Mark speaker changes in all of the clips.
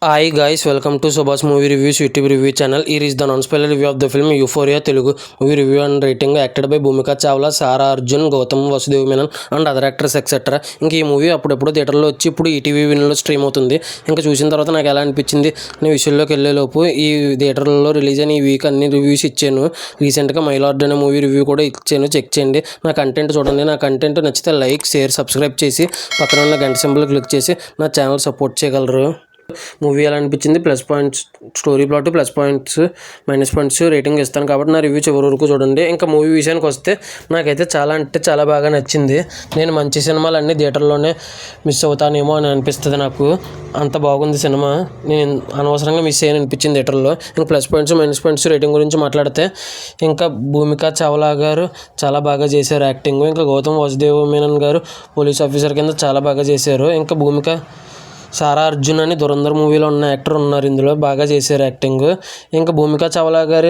Speaker 1: Hi guys, welcome to Subhash movie reviews YouTube review channel. Here is the non spoiler review of the film Euphoria Telugu movie review and rating. Acted by Bhumika Chawla, Sara Arjun, Gautham Vasudev Menon and other actors etcetera. ఇంకా ఈ movie అప్పుడెప్పుడు థియేటర్లో వచ్చి ఇప్పుడు ETV విన్లో stream అవుతుంది. ఇంకా చూసిన తర్వాత నాకు ఎలా అనిపించింది అనే విషయంలోకి వెళ్ళేలోపు ఈ థియేటర్లో రిలీజ్ అయిన ఈ వీక్ అన్ని రివ్యూస్ ఇచ్చాను. రీసెంట్గా మైలార్డ్ అనే మూవీ రివ్యూ కూడా ఇచ్చాను, చెక్ చేయండి. నా కంటెంట్ చూడండి. నా కంటెంట్ నచ్చితే లైక్, షేర్, సబ్స్క్రైబ్ చేసి పక్కన ఉన్న గంట సింబల్ క్లిక్ చేసి నా ఛానల్ సపోర్ట్ చేయగలరు. మూవీ ఎలా అనిపించింది, plus points, story plot, plus points, minus points rating ఇస్తాను కాబట్టి నా రివ్యూ చివరి వరకు చూడండి. ఇంకా మూవీ విషయానికి వస్తే నాకైతే చాలా అంటే చాలా బాగా నచ్చింది. నేను మంచి సినిమాలు అన్నీ థియేటర్లోనే మిస్ అవుతానేమో అని అనిపిస్తుంది నాకు. అంత బాగుంది సినిమా. నేను అనవసరంగా మిస్ అయ్యాను అనిపించింది థియేటర్లో. ఇంకా plus points, minus points rating గురించి మాట్లాడితే ఇంకా భూమికా చావ్లా గారు చాలా బాగా చేశారు యాక్టింగ్. ఇంకా గౌతమ్ వాసుదేవ్ మేనన్ గారు పోలీస్ ఆఫీసర్ కింద చాలా బాగా చేశారు. ఇంకా భూమిక సారా అర్జున్ అని దురంధర్ మూవీలో ఉన్న యాక్టర్ ఉన్నారు, ఇందులో బాగా చేశారు యాక్టింగ్. ఇంకా భూమికా చావ్లా గారి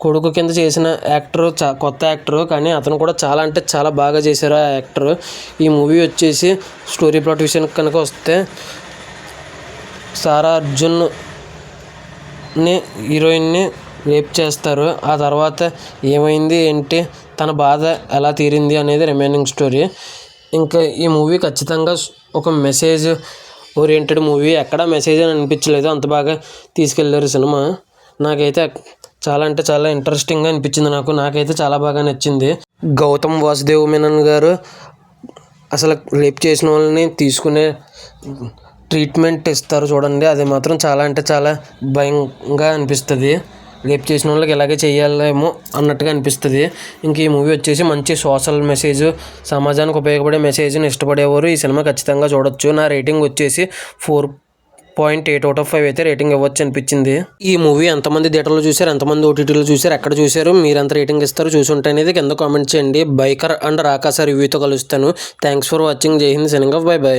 Speaker 1: కొడుకు కింద చేసిన యాక్టర్ కొత్త యాక్టర్, కానీ అతను కూడా చాలా అంటే చాలా బాగా చేశారు ఆ యాక్టర్. ఈ మూవీ వచ్చేసి స్టోరీ ప్లాట్ విషయానికి కనుక వస్తే సారా అర్జున్ని హీరోయిన్ని రేప్ చేస్తారు. ఆ తర్వాత ఏమైంది ఏంటి, తన బాధ ఎలా తీరింది అనేది రిమైనింగ్ స్టోరీ. ఇంకా ఈ మూవీ ఖచ్చితంగా ఒక మెసేజ్ ఓరియంటెడ్ మూవీ. ఎక్కడ మెసేజ్ అని అనిపించలేదు, అంత బాగా తీసుకెళ్లారు సినిమా. నాకైతే చాలా అంటే చాలా ఇంట్రెస్టింగ్గా అనిపించింది. నాకైతే చాలా బాగా నచ్చింది. గౌతమ్ వాసుదేవ్ మేనన్ గారు అసలు రేప్ చేసిన వాళ్ళని తీసుకునే ట్రీట్మెంట్ ఇస్తారు చూడండి, అది మాత్రం చాలా అంటే చాలా భయంగా అనిపిస్తుంది. రేప్ చేసిన వాళ్ళకి ఇలాగే చేయాలేమో అన్నట్టుగా అనిపిస్తుంది. ఇంక ఈ మూవీ వచ్చేసి మంచి సోషల్ మెసేజ్, సమాజానికి ఉపయోగపడే మెసేజ్ని ఇష్టపడేవారు ఈ సినిమా ఖచ్చితంగా చూడొచ్చు. నా రేటింగ్ వచ్చేసి 4.8/5 అయితే రేటింగ్ ఇవ్వచ్చు అనిపించింది. ఈ మూవీ ఎంతమంది థియేటర్లో చూశారు, ఎంతమంది ఓటీటీలో చూశారు, ఎక్కడ చూశారు, మీరు ఎంత రేటింగ్ ఇస్తారు చూసుంటే అనేది కింద కామెంట్ చేయండి. బైకర్ అండ్ రాకాస రివ్యూతో కలుస్తాను. Thanks for watching. జై Hind, signing off, bye by.